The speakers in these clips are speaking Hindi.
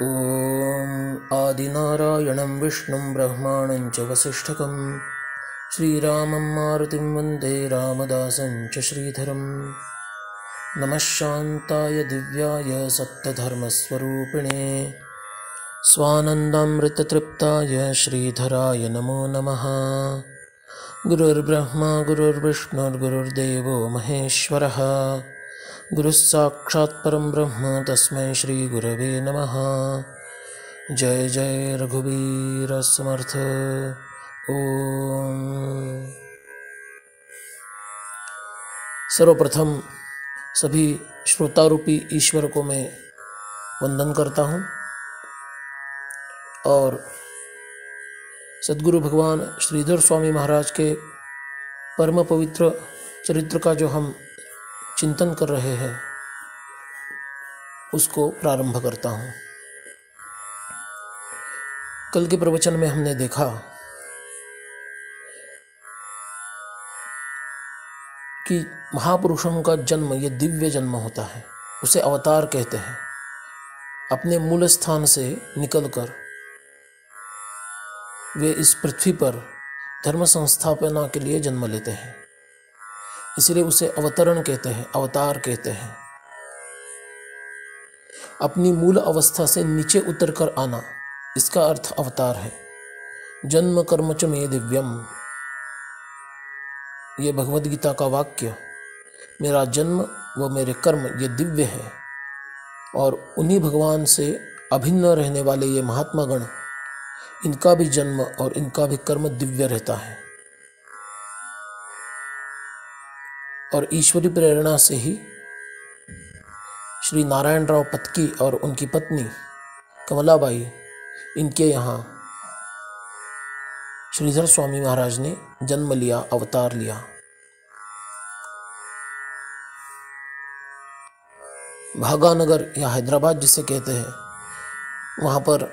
ॐ आदिनारायणं विष्णुं ब्रह्माणं च वसिष्ठकं श्रीरामं मारुतिं वन्दे रामदासं च श्रीधरं। नमः शान्ताय दिव्याय सत्यधर्मस्वरूपिणे स्वानन्दामृततृप्ताय श्रीधराय नमो नमः। गुरुर्ब्रह्मा गुरुर्विष्णुर्गुरुर्देवो महेश्वरः गुरुः साक्षात् परं ब्रह्म तस्मै श्री गुरवे नमः। जय जय रघुवीर समर्थ। ओम। सर्वप्रथम सभी श्रोतारूपी ईश्वर को मैं वंदन करता हूँ और सद्गुरु भगवान श्रीधर स्वामी महाराज के परम पवित्र चरित्र का जो हम चिंतन कर रहे हैं उसको प्रारंभ करता हूँ। कल के प्रवचन में हमने देखा कि महापुरुषों का जन्म ये दिव्य जन्म होता है, उसे अवतार कहते हैं। अपने मूल स्थान से निकलकर वे इस पृथ्वी पर धर्म संस्थापना के लिए जन्म लेते हैं, इसलिए उसे अवतरण कहते हैं, अवतार कहते हैं। अपनी मूल अवस्था से नीचे उतरकर आना, इसका अर्थ अवतार है। जन्म कर्म च मे दिव्यम, ये भगवद गीता का वाक्य। मेरा जन्म व मेरे कर्म ये दिव्य है और उन्हीं भगवान से अभिन्न रहने वाले ये महात्मा गण, इनका भी जन्म और इनका भी कर्म दिव्य रहता है। और ईश्वरी प्रेरणा से ही श्री नारायण राव पत्की और उनकी पत्नी कमलाबाई, इनके यहाँ श्रीधर स्वामी महाराज ने जन्म लिया, अवतार लिया। भागानगर या हैदराबाद जिसे कहते हैं, वहाँ पर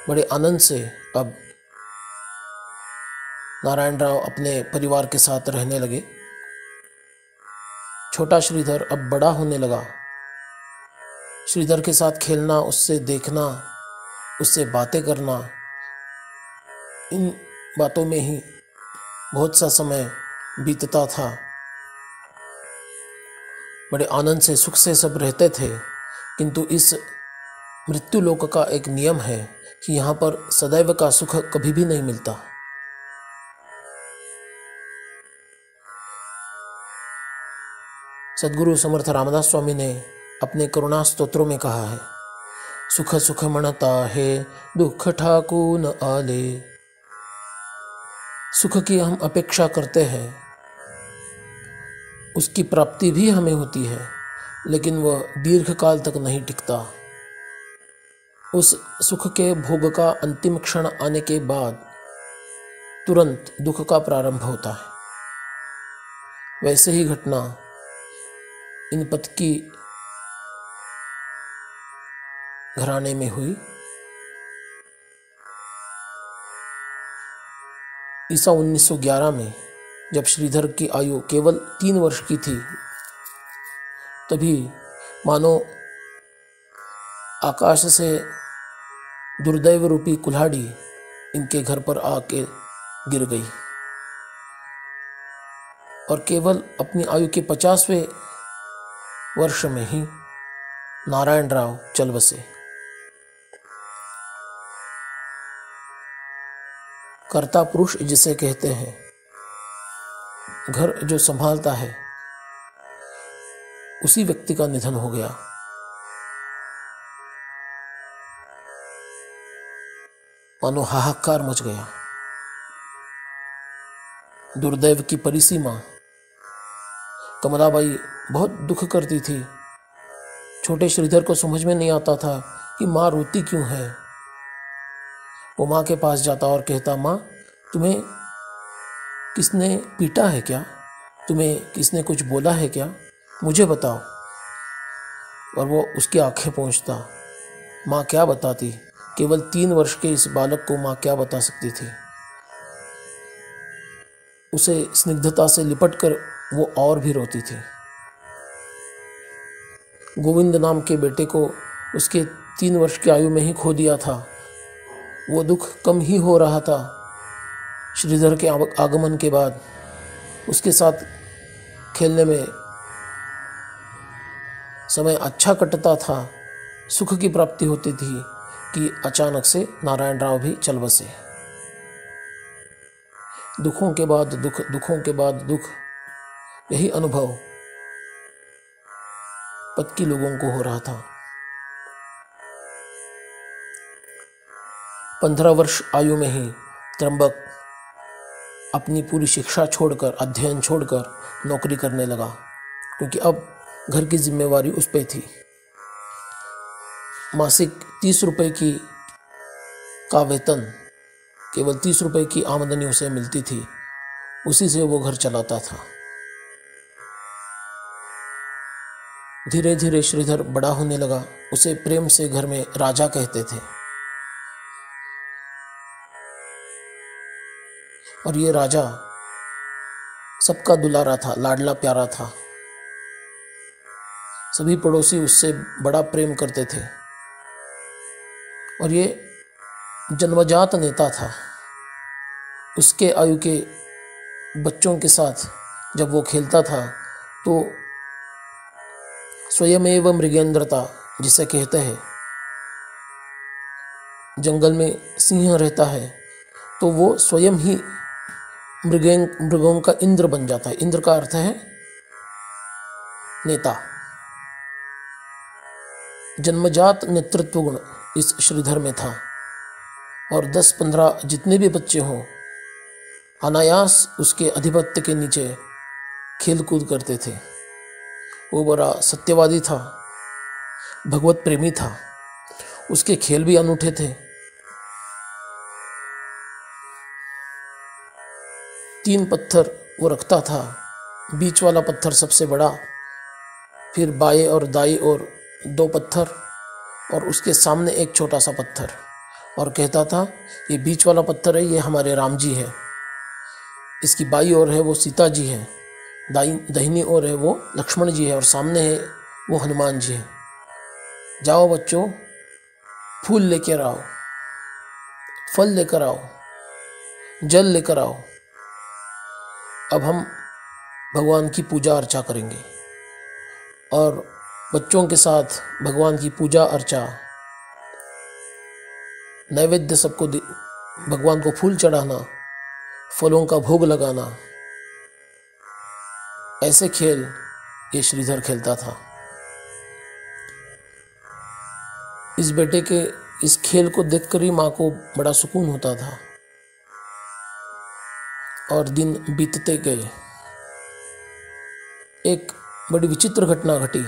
बड़े आनंद से अब नारायण राव अपने परिवार के साथ रहने लगे। छोटा श्रीधर अब बड़ा होने लगा। श्रीधर के साथ खेलना, उससे देखना, उससे बातें करना, इन बातों में ही बहुत सा समय बीतता था। बड़े आनंद से, सुख से सब रहते थे। किंतु इस मृत्यु लोक का एक नियम है कि यहाँ पर सदैव का सुख कभी भी नहीं मिलता। सद्गुरु समर्थ रामदास स्वामी ने अपने करुणा स्तोत्रों में कहा है, सुख सुख मनता है दुख ठाकू न आले। सुख की हम अपेक्षा करते हैं, उसकी प्राप्ति भी हमें होती है, लेकिन वह दीर्घ काल तक नहीं टिकता। उस सुख के भोग का अंतिम क्षण आने के बाद तुरंत दुख का प्रारंभ होता है। वैसे ही घटना इन पत्की घराने में हुई। ईसा 1911 में जब श्रीधर की आयु केवल 3 वर्ष की थी, तभी मानो आकाश से दुर्दैव रूपी कुल्हाड़ी इनके घर पर आके गिर गई और केवल अपनी आयु के 50वें वर्ष में ही नारायण राव चल बसे। कर्ता पुरुष जिसे कहते हैं, घर जो संभालता है, उसी व्यक्ति का निधन हो गया। मानो हाहाकार मच गया। दुर्दैव की परिसीमा। कमलाबाई बहुत दुख करती थी। छोटे श्रीधर को समझ में नहीं आता था कि माँ रोती क्यों है। वो माँ के पास जाता और कहता, माँ तुम्हें किसने पीटा है क्या? तुम्हें किसने कुछ बोला है क्या? मुझे बताओ। और वो उसकी आंखें पोंछता। माँ क्या बताती? केवल 3 वर्ष के इस बालक को माँ क्या बता सकती थी। उसे स्निग्धता से लिपटकर वो और भी रोती थी। गोविंद नाम के बेटे को उसके 3 वर्ष की आयु में ही खो दिया था। वो दुख कम ही हो रहा था। श्रीधर के आगमन के बाद उसके साथ खेलने में समय अच्छा कटता था, सुख की प्राप्ति होती थी कि अचानक से नारायण राव भी चल बसे। दुखों के बाद दुख, दुखों के बाद दुख, यही अनुभव पत्की लोगों को हो रहा था। 15 वर्ष आयु में ही त्र्यंबक अपनी पूरी शिक्षा छोड़कर, अध्ययन छोड़कर नौकरी करने लगा, क्योंकि अब घर की जिम्मेवारी उस पे थी। मासिक 30 रुपए का वेतन, केवल 30 रुपए की आमदनी उसे मिलती थी, उसी से वो घर चलाता था। धीरे धीरे श्रीधर बड़ा होने लगा। उसे प्रेम से घर में राजा कहते थे। और ये राजा सबका दुलारा था, लाडला प्यारा था। सभी पड़ोसी उससे बड़ा प्रेम करते थे। और ये जन्मजात नेता था। उसके आयु के बच्चों के साथ जब वो खेलता था तो स्वयमेव मृगेंद्रता जिसे कहते हैं, जंगल में सिंह रहता है तो वो स्वयं ही मृगों का इंद्र बन जाता है। इंद्र का अर्थ है नेता। जन्मजात नेतृत्व गुण इस श्रीधर में था। और 10-15 जितने भी बच्चे हों, अनायास उसके अधिपत्य के नीचे खेल कूद करते थे। वो बड़ा सत्यवादी था, भगवत प्रेमी था। उसके खेल भी अनूठे थे। 3 पत्थर वो रखता था। बीच वाला पत्थर सबसे बड़ा, फिर बाएं और दाएं और 2 पत्थर, और उसके सामने एक छोटा सा पत्थर। और कहता था ये बीच वाला पत्थर है, ये हमारे राम जी है। इसकी बाई ओर है वो सीता जी है, दाहिनी ओर है वो लक्ष्मण जी है, और सामने है वो हनुमान जी है। जाओ बच्चों, फूल लेकर आओ, फल लेकर आओ, जल लेकर आओ। अब हम भगवान की पूजा अर्चा करेंगे। और बच्चों के साथ भगवान की पूजा अर्चा, नैवेद्य सबको भगवान को फूल चढ़ाना, फलों का भोग लगाना, ऐसे खेल ये श्रीधर खेलता था। इस बेटे के इस खेल को देखकर ही माँ को बड़ा सुकून होता था। और दिन बीतते गए। एक बड़ी विचित्र घटना घटी।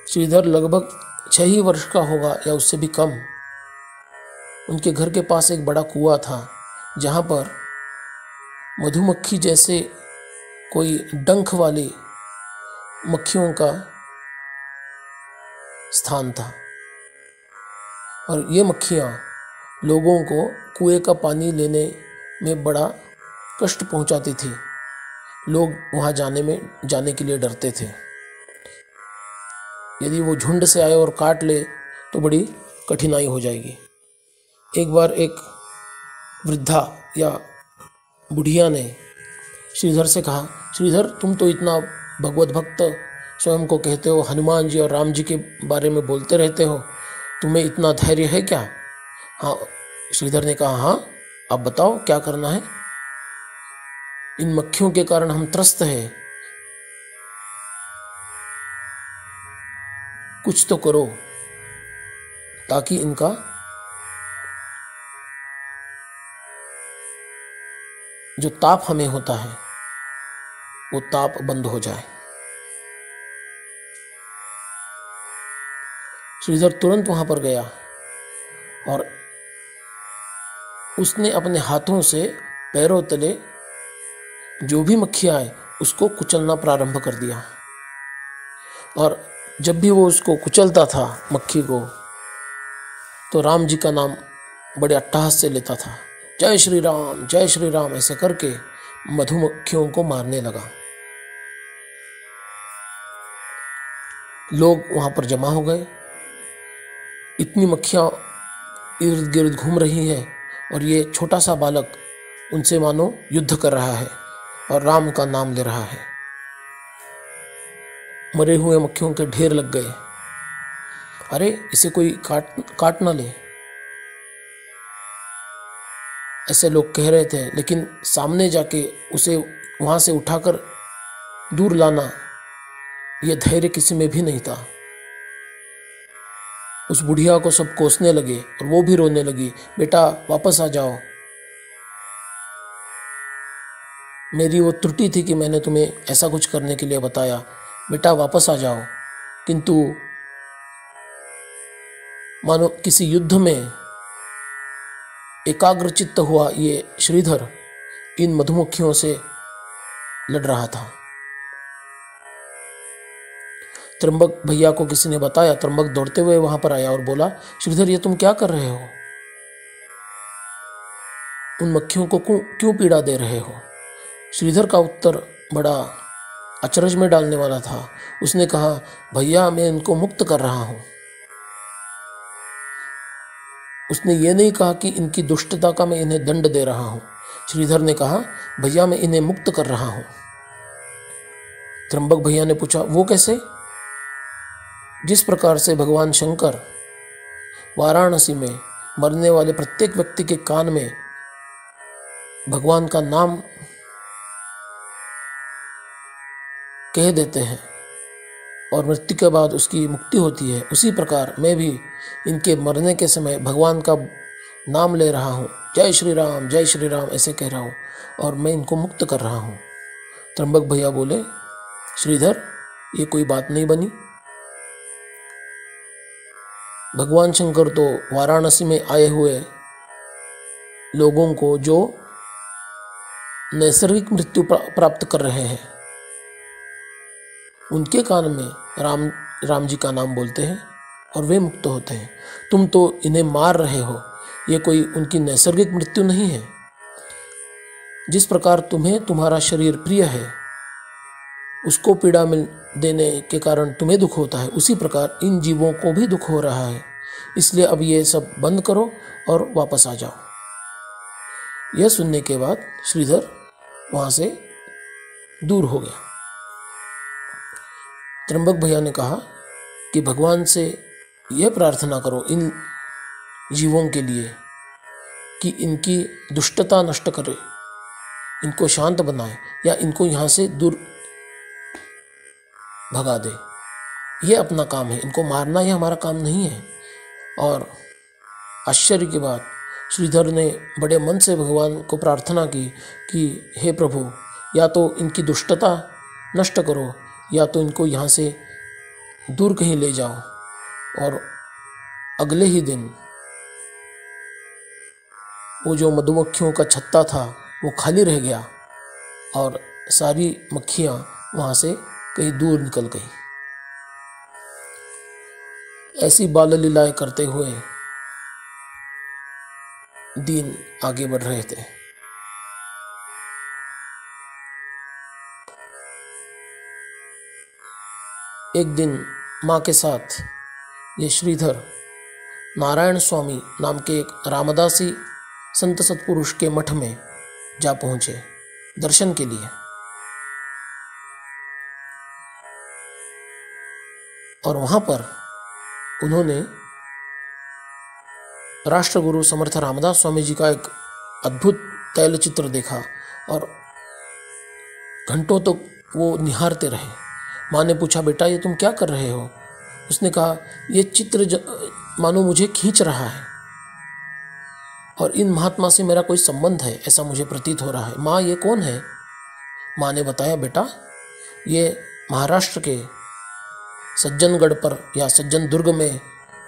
श्रीधर लगभग 6 ही वर्ष का होगा या उससे भी कम। उनके घर के पास एक बड़ा कुआं था, जहाँ पर मधुमक्खी जैसे कोई डंक वाली मक्खियों का स्थान था। और ये मक्खियाँ लोगों को कुएं का पानी लेने में बड़ा कष्ट पहुंचाती थी। लोग वहाँ जाने के लिए डरते थे। यदि वो झुंड से आए और काट ले तो बड़ी कठिनाई हो जाएगी। एक बार एक वृद्धा या बुढ़िया ने श्रीधर से कहा, श्रीधर तुम तो इतना भगवत भक्त स्वयं को कहते हो, हनुमान जी और राम जी के बारे में बोलते रहते हो, तुम्हें इतना धैर्य है क्या? हाँ, श्रीधर ने कहा, हाँ आप बताओ क्या करना है। इन मक्खियों के कारण हम त्रस्त हैं, कुछ तो करो ताकि इनका जो ताप हमें होता है वो ताप बंद हो जाए। श्रीधर तुरंत वहां पर गया और उसने अपने हाथों से पैरों तले जो भी मक्खियाँ आए उसको कुचलना प्रारंभ कर दिया। और जब भी वो उसको कुचलता था मक्खी को, तो राम जी का नाम बड़े अट्टहास से लेता था, जय श्री राम ऐसे करके मधुमक्खियों को मारने लगा। लोग वहाँ पर जमा हो गए। इतनी मक्खियाँ इर्द गिर्द घूम रही हैं और ये छोटा सा बालक उनसे मानो युद्ध कर रहा है और राम का नाम ले रहा है। मरे हुए मक्खियों के ढेर लग गए। अरे इसे कोई काट ना ले, ऐसे लोग कह रहे थे, लेकिन सामने जाके उसे वहाँ से उठाकर दूर लाना, यह धैर्य किसी में भी नहीं था। उस बुढ़िया को सब कोसने लगे और वो भी रोने लगी, बेटा वापस आ जाओ, मेरी वो त्रुटि थी कि मैंने तुम्हें ऐसा कुछ करने के लिए बताया, बेटा वापस आ जाओ। किंतु मानो किसी युद्ध में एकाग्रचित्त हुआ ये श्रीधर इन मधुमक्खियों से लड़ रहा था। त्र्यंबक भैया को किसी ने बताया। त्र्यंबक दौड़ते हुए वहां पर आया और बोला, श्रीधर ये तुम क्या कर रहे हो? उन मक्खियों को क्यों पीड़ा दे रहे हो? श्रीधर का उत्तर बड़ा अचरज में डालने वाला था। उसने कहा, भैया मैं इनको मुक्त कर रहा हूं। उसने ये नहीं कहा कि इनकी दुष्टता का मैं इन्हें दंड दे रहा हूं। श्रीधर ने कहा, भैया मैं इन्हें मुक्त कर रहा हूं। त्र्यंबक भैया ने पूछा, वो कैसे? जिस प्रकार से भगवान शंकर वाराणसी में मरने वाले प्रत्येक व्यक्ति के कान में भगवान का नाम कह देते हैं और मृत्यु के बाद उसकी मुक्ति होती है, उसी प्रकार मैं भी इनके मरने के समय भगवान का नाम ले रहा हूँ, जय श्री राम ऐसे कह रहा हूँ और मैं इनको मुक्त कर रहा हूँ। त्र्यंबक भैया बोले, श्रीधर ये कोई बात नहीं बनी। भगवान शंकर तो वाराणसी में आए हुए लोगों को जो नैसर्गिक मृत्यु प्राप्त कर रहे हैं उनके कान में राम जी का नाम बोलते हैं और वे मुक्त होते हैं। तुम तो इन्हें मार रहे हो, ये कोई उनकी नैसर्गिक मृत्यु नहीं है। जिस प्रकार तुम्हें तुम्हारा शरीर प्रिय है, उसको पीड़ा मिल देने के कारण तुम्हें दुख होता है, उसी प्रकार इन जीवों को भी दुख हो रहा है। इसलिए अब ये सब बंद करो और वापस आ जाओ। यह सुनने के बाद श्रीधर वहाँ से दूर हो गया। त्र्यंबक भैया ने कहा कि भगवान से यह प्रार्थना करो इन जीवों के लिए कि इनकी दुष्टता नष्ट करे, इनको शांत बनाए या इनको यहाँ से दूर भगा दे। ये अपना काम है, इनको मारना यह हमारा काम नहीं है। और आश्चर्य की बात, श्रीधर ने बड़े मन से भगवान को प्रार्थना की कि हे प्रभु, या तो इनकी दुष्टता नष्ट करो या तो इनको यहाँ से दूर कहीं ले जाओ। और अगले ही दिन वो जो मधुमक्खियों का छत्ता था वो खाली रह गया और सारी मक्खियाँ वहाँ से कहीं दूर निकल गई। ऐसी बाल लीलाएं करते हुए दिन आगे बढ़ रहे थे। एक दिन माँ के साथ ये श्रीधर नारायण स्वामी नाम के एक रामदासी संत सत्पुरुष के मठ में जा पहुँचे दर्शन के लिए। और वहाँ पर उन्होंने राष्ट्रगुरु समर्थ रामदास स्वामी जी का एक अद्भुत तैलचित्र देखा और घंटों तक तो वो निहारते रहे। माँ ने पूछा, बेटा ये तुम क्या कर रहे हो? उसने कहा, ये चित्र मानो मुझे खींच रहा है और इन महात्मा से मेरा कोई संबंध है ऐसा मुझे प्रतीत हो रहा है। माँ ये कौन है? माँ ने बताया, बेटा ये महाराष्ट्र के सज्जनगढ़ पर या सज्जन दुर्ग में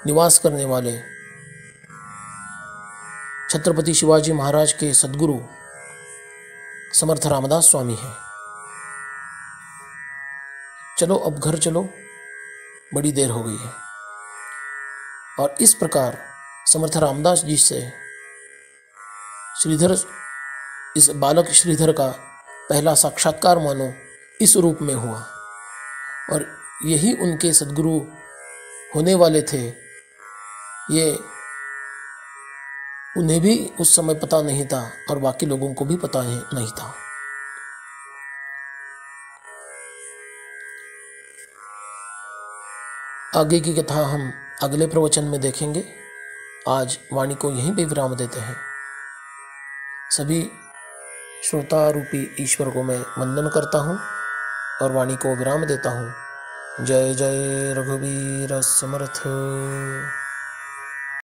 निवास करने वाले छत्रपति शिवाजी महाराज के सद्गुरु समर्थ रामदास स्वामी हैं। चलो अब घर चलो, बड़ी देर हो गई है। और इस प्रकार समर्थ रामदास जी से श्रीधर, इस बालक श्रीधर का पहला साक्षात्कार मानो इस रूप में हुआ। और यही उनके सद्गुरु होने वाले थे, ये उन्हें भी उस समय पता नहीं था और बाकी लोगों को भी पता नहीं था। आगे की कथा हम अगले प्रवचन में देखेंगे। आज वाणी को यहीं पे विराम देते हैं। सभी श्रोता रूपी ईश्वर को मैं वंदन करता हूँ और वाणी को विराम देता हूँ। जय जय रघुवीर समर्थ।